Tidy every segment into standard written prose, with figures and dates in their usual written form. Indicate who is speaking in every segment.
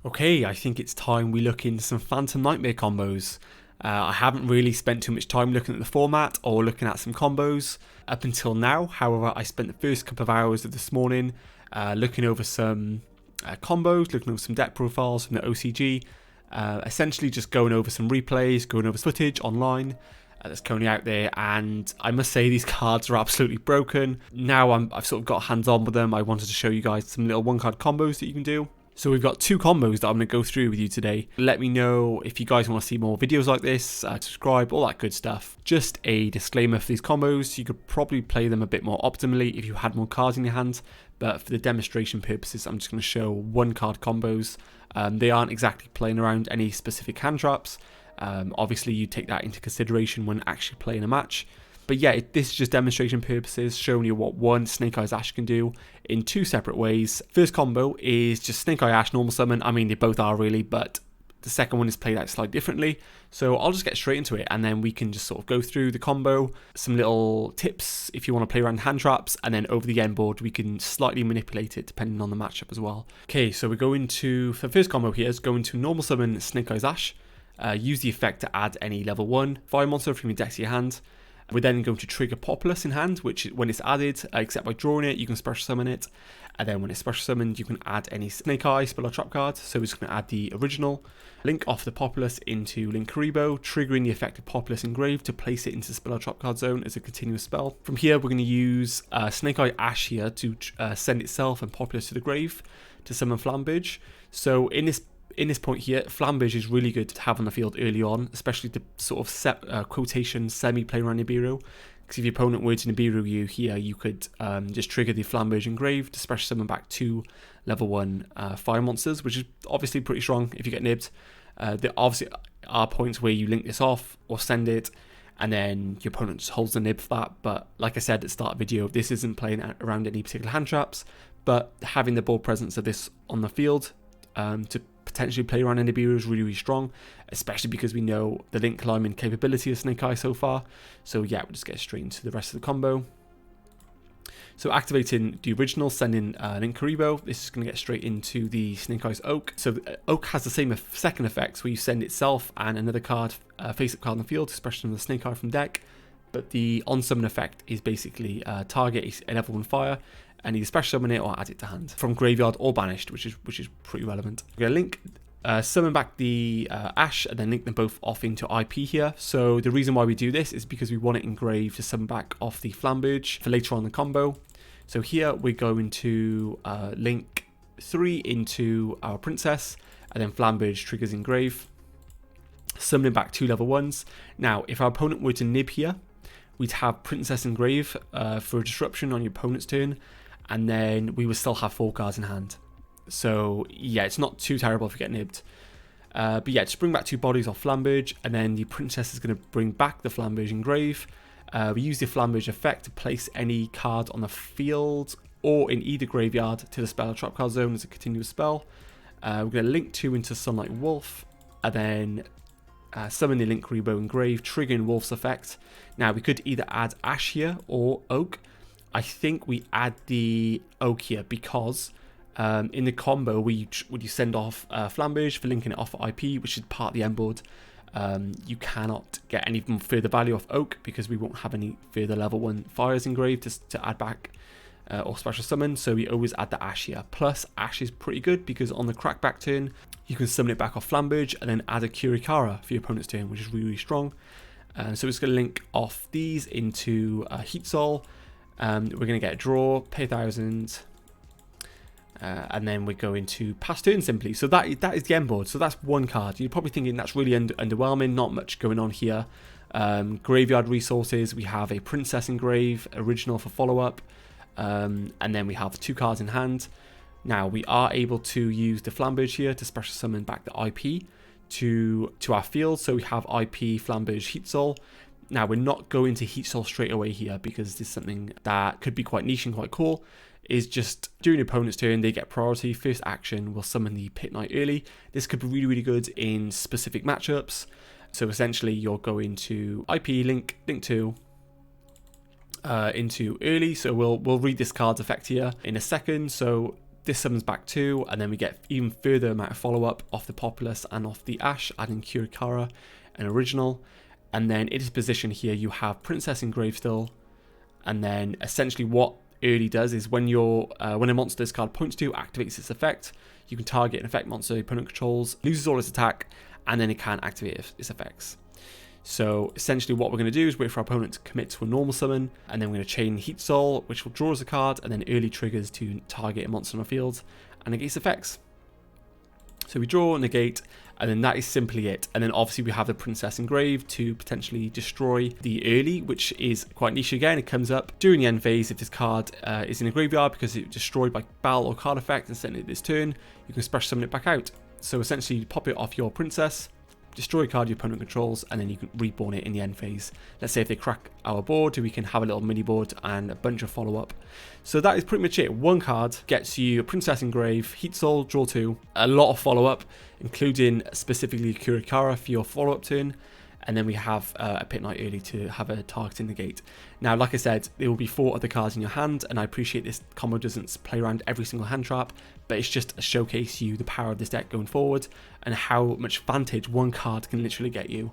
Speaker 1: Okay, I think it's time we look into some Phantom Nightmare combos. I haven't really spent too much time looking at the format or looking at some combos up until now. However, I spent the first couple of hours of this morning looking over some combos, looking over some deck profiles from the OCG, essentially just going over some replays, going over footage online that's currently out there, and I must say these cards are absolutely broken. Now I've sort of got hands on with them. I wanted to show you guys some little one card combos that you can do. So we've got two combos that I'm going to go through with you today. Let me know if you guys want to see more videos like this, subscribe, all that good stuff. Just a disclaimer for these combos, you could probably play them a bit more optimally if you had more cards in your hand, but for the demonstration purposes I'm just going to show one card combos. They aren't exactly playing around any specific hand traps. Obviously you take that into consideration when actually playing a match. But yeah, this is just demonstration purposes, showing you what one Snake Eyes Ash can do in two separate ways. First combo is just Snake Eye Ash normal summon. I mean, they both are really, but the second one is played out slightly differently. So I'll just get straight into it, and then we can just sort of go through the combo, some little tips if you want to play around hand traps, and then over the end board we can slightly manipulate it depending on the matchup as well. Okay, so we're going to, for the first combo here, is going to normal summon Snake Eyes Ash. Use the effect to add any level 1 fire monster from your deck to your hand. We're then going to trigger Populous in hand, which when it's added, except by drawing it, you can special summon it. And then when it's special summoned, you can add any Snake Eye spell or trap card. So we're just going to add the original. Link off the Populous into Linkuriboh, triggering the effect of Populous engraved to place it into the spell or trap card zone as a continuous spell. From here, we're going to use Snake Eye Ash here to send itself and Populous to the grave to summon Flambridge. So in this point here, Flambridge is really good to have on the field early on, especially to sort of quotation semi-play around Nibiru. Because if your opponent were to Nibiru you here, you could just trigger the Flambridge Engraved to special summon back two level 1 fire monsters, which is obviously pretty strong if you get nibbed. There obviously are points where you link this off or send it, and then your opponent just holds the nib for that. But like I said at the start of the video, this isn't playing around any particular hand traps, but having the board presence of this on the field to potentially play around Nibiru is really, really strong, especially because we know the link climbing capability of Snake Eye so far. So yeah, we'll just get straight into the rest of the combo. So activating the original, sending Linkuriboh, this is going to get straight into the Snake Eyes Oak. So Oak has the same second effects where you send itself and another card, face-up card on the field, especially on the Snake Eye from deck. But the on-summon effect is basically target a level 1 fire, and either special summon it or add it to hand from graveyard or banished, which is pretty relevant. We're going to link, summon back the Ash, and then link them both off into IP here. So the reason why we do this is because we want it engraved to summon back off the Flambridge for later on in the combo. So here we're going to link 3 into our Princess, and then Flambridge triggers engrave, summoning back 2 level 1s. Now, if our opponent were to nib here, we'd have Princess engrave for a disruption on your opponent's turn, and then we would still have 4 cards in hand. So yeah, it's not too terrible if you get nibbed. But yeah, just bring back 2 bodies off Flambridge, and then the Princess is going to bring back the Flambridge engrave. We use the Flambridge effect to place any card on the field or in either graveyard to the spell or trap card zone as a continuous spell. We're going to link 2 into Sunlight Wolf, and then summon the Linkuriboh engrave, triggering Wolf's effect. Now we could either add Ash here or Oak. I think we add the Oak here because in the combo where you send off Flambridge for linking it off IP, which is part of the end board, you cannot get any further value off Oak because we won't have any further level 1 fires engraved to add back or special summon. So we always add the Ash here. Plus Ash is pretty good because on the crackback turn you can summon it back off Flambridge and then add a Kurikara for your opponent's turn, which is really, really strong. So it's going to link off these into Heat Soul. We're going to get a draw, pay 1,000, and then we're going to pass turn simply. So that is the end board. So that's one card. You're probably thinking that's really underwhelming, not much going on here. Graveyard resources, we have a Princess engrave, original for follow-up, and then we have 2 cards in hand. Now we are able to use the Flambridge here to special summon back the IP to our field. So we have IP, Flambridge, Heat Soul. Now we're not going to Heat Soul straight away here because this is something that could be quite niche and quite cool. Is just during your opponent's turn, they get priority. First action will summon the Pit Knight early. This could be really, really good in specific matchups. So essentially you're going to IP link 2 into early. So we'll read this card's effect here in a second. So This summons back 2, and then we get even further amount of follow-up off the Populace and off the Ash, adding Kirikara and Original. And then in its position here, you have Princess engraved still. And then essentially what early does is when a monster this card points to activates its effect, you can target an effect monster the opponent controls, loses all its attack, and then it can activate its effects. So essentially what we're going to do is wait for our opponent to commit to a normal summon, and then we're going to chain Heat Soul, which will draw us a card, and then early triggers to target a monster on the field and negate its effects. So we draw, negate, and then that is simply it. And then obviously we have the Princess engraved to potentially destroy the early, which is quite niche again. It comes up during the end phase if this card is in a graveyard because it's destroyed by battle or card effect, and send it this turn, you can special summon it back out. So essentially you pop it off your Princess, destroy a card your opponent controls, and then you can reborn it in the end phase. Let's say if they crack our board, we can have a little mini board and a bunch of follow-up. So that is pretty much it. One card gets you a Princess Engrave, Heat Soul, draw 2, a lot of follow-up, including specifically Kirikara for your follow-up turn, and then we have a Pit Knight early to have a target in the gate. Now, like I said, there will be 4 other cards in your hand, and I appreciate this combo doesn't play around every single hand trap, but it's just to showcase you the power of this deck going forward and how much vantage one card can literally get you,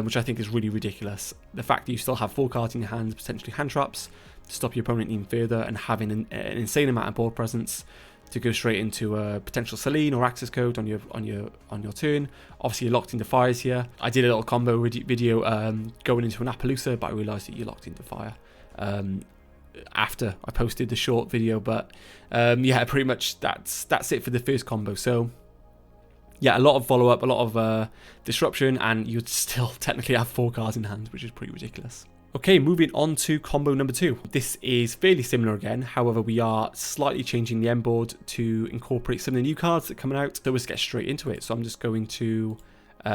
Speaker 1: which I think is really ridiculous. The fact that you still have 4 cards in your hand, potentially hand traps, to stop your opponent even further, and having an insane amount of board presence to go straight into a potential Selene or Access Code on your turn. Obviously, you're locked into fires here. I did a little combo video going into an Appaloosa, but I realised that you're locked into fire after I posted the short video. But yeah, pretty much that's it for the first combo. So yeah, a lot of follow-up, a lot of disruption, and you'd still technically have 4 cards in hand, which is pretty ridiculous. Okay, moving on to combo number 2. This is fairly similar again, however we are slightly changing the end board to incorporate some of the new cards that are coming out, so let's get straight into it. So I'm just going to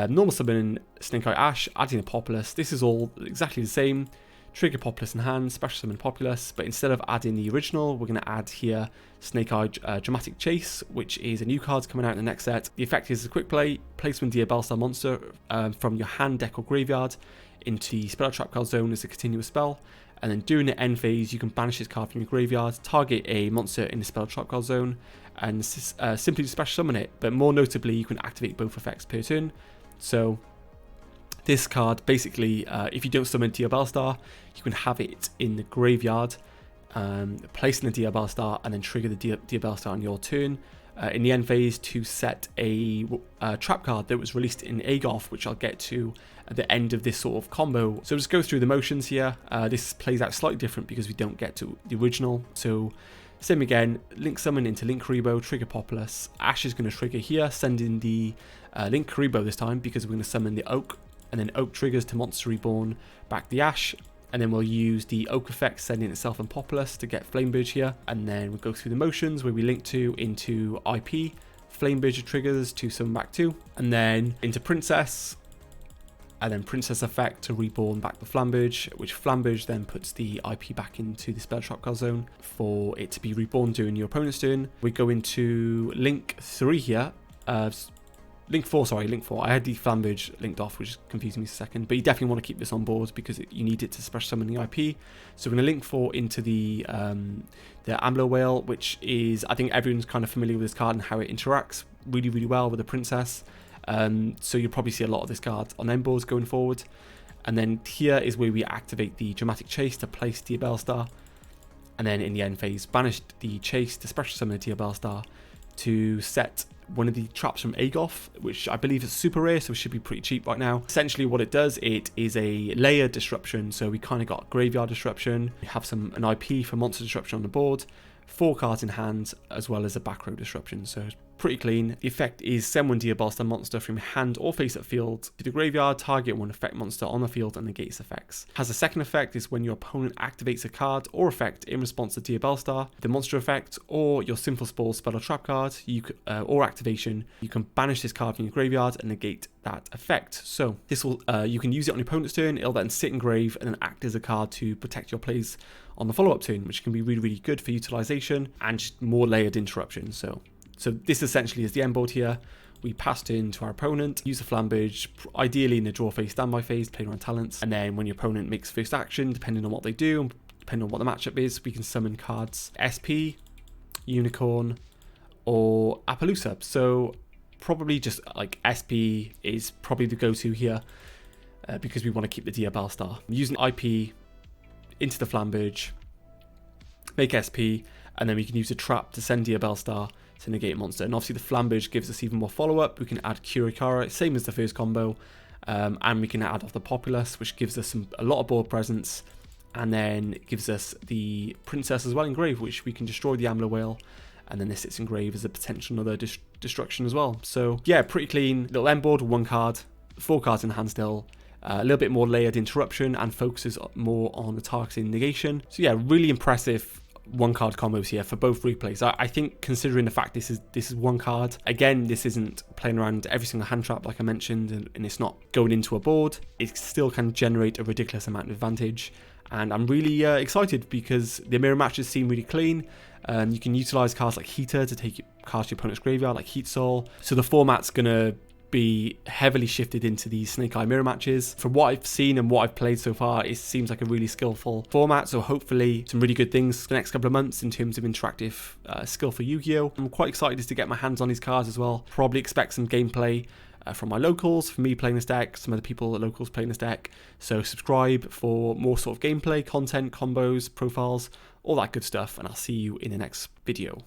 Speaker 1: normal summon Snake Eye Ash, adding a Populace. This is all exactly the same. Trigger Populace in hand, special summon Populace, but instead of adding the original, we're going to add here Snake Eye Dramatic Chase, which is a new card coming out in the next set. The effect is a quick play, place one Diabellstar monster from your hand, deck, or graveyard into the Spell Trap card zone as a continuous spell, and then during the end phase you can banish this card from your graveyard, target a monster in the Spell Trap card zone, and simply special summon it. But more notably, you can activate both effects per turn. So this card basically, if you don't summon Diabellstar, you can have it in the graveyard, placing the Diabellstar, and then trigger the Diabellstar on your turn. In the end phase to set a trap card that was released in Agoth, which I'll get to at the end of this sort of combo. So just go through the motions here. This plays out slightly different because we don't get to the original. So same again, Link Summon into Link Kuriboh, trigger Populace. Ash is going to trigger here, sending the Link Kuriboh this time because we're going to summon the Oak, and then Oak triggers to Monster Reborn back the Ash. And then we'll use the Oak effect, sending itself and Populace to get Flamebird here. And then we'll go through the motions where we link to into IP, Flamebird triggers to summon back 2, and then into Princess, and then Princess effect to reborn back the Flamberge, which Flamberge then puts the IP back into the Spell Trap card zone for it to be reborn during your opponent's turn. We go into Link 3 here. Link 4, sorry, Link 4. I had the Flamberge linked off, which is confusing me a second, but you definitely want to keep this on board because you need it to special summon the IP. So we're going to link 4 into the Ambler Whale, which is, I think everyone's kind of familiar with this card and how it interacts really, really well with the Princess. So you'll probably see a lot of this card on end boards going forward. And then here is where we activate the Dramatic Chase to place Diabellstar. And then in the end phase, banish the Chase to special summon the Diabellstar to set one of the traps from Agoth, which I believe is super rare, so it should be pretty cheap right now. Essentially what it does, it is a layer disruption, so we kind of got graveyard disruption, we have an IP for monster disruption on the board, 4 cards in hand, as well as a back row disruption, so it's pretty clean. The effect is send one Diabellstar monster from your hand or face up field to the graveyard, target one effect monster on the field and negate its effects. Has a second effect is when your opponent activates a card or effect in response to Diabellstar, the monster effect, or your Simple Spore spell or trap card, or activation, you can banish this card from your graveyard and negate that effect. So this will you can use it on your opponent's turn, it'll then sit in grave and then act as a card to protect your plays on the follow-up turn, which can be really, really good for utilization and just more layered interruption. So this essentially is the end board here. We pass turn to our opponent, use the Flamberge, ideally in the draw phase, standby phase, play around talents, and then when your opponent makes first action, depending on what they do, depending on what the matchup is, we can summon cards SP, Unicorn, or Appaloosa. So probably just like SP is probably the go-to here because we want to keep the Dia Bellstar. Using IP into the Flamberge, make SP, and then we can use a trap to send Dia Bellstar to negate a monster. And obviously the Flamberge gives us even more follow-up. We can add Curikara, same as the first combo, and we can add off the Populace, which gives us a lot of board presence, and then it gives us the Princess as well in grave, which we can destroy the Amler Whale, and then this sits in grave as a potential another destruction as well. So yeah, pretty clean little end board, 1 card, 4 cards in hand still, a little bit more layered interruption and focuses more on the targeting negation. So yeah, really impressive 1 card combos here for both replays. I think considering the fact this is 1 card, again, this isn't playing around every single hand trap like I mentioned, and it's not going into a board, it still can generate a ridiculous amount of advantage. And I'm really excited because the mirror matches seem really clean. You can utilize cards like Heater to take cards to your opponent's graveyard, like Heat Soul. So the format's going to be heavily shifted into these Snake Eye mirror matches. From what I've seen and what I've played so far, it seems like a really skillful format. So hopefully some really good things the next couple of months in terms of interactive skill for Yu-Gi-Oh! I'm quite excited to get my hands on these cards as well. Probably expect some gameplay from my locals, for me playing this deck, some other people at locals playing this deck. So subscribe for more sort of gameplay, content, combos, profiles, all that good stuff, and I'll see you in the next video.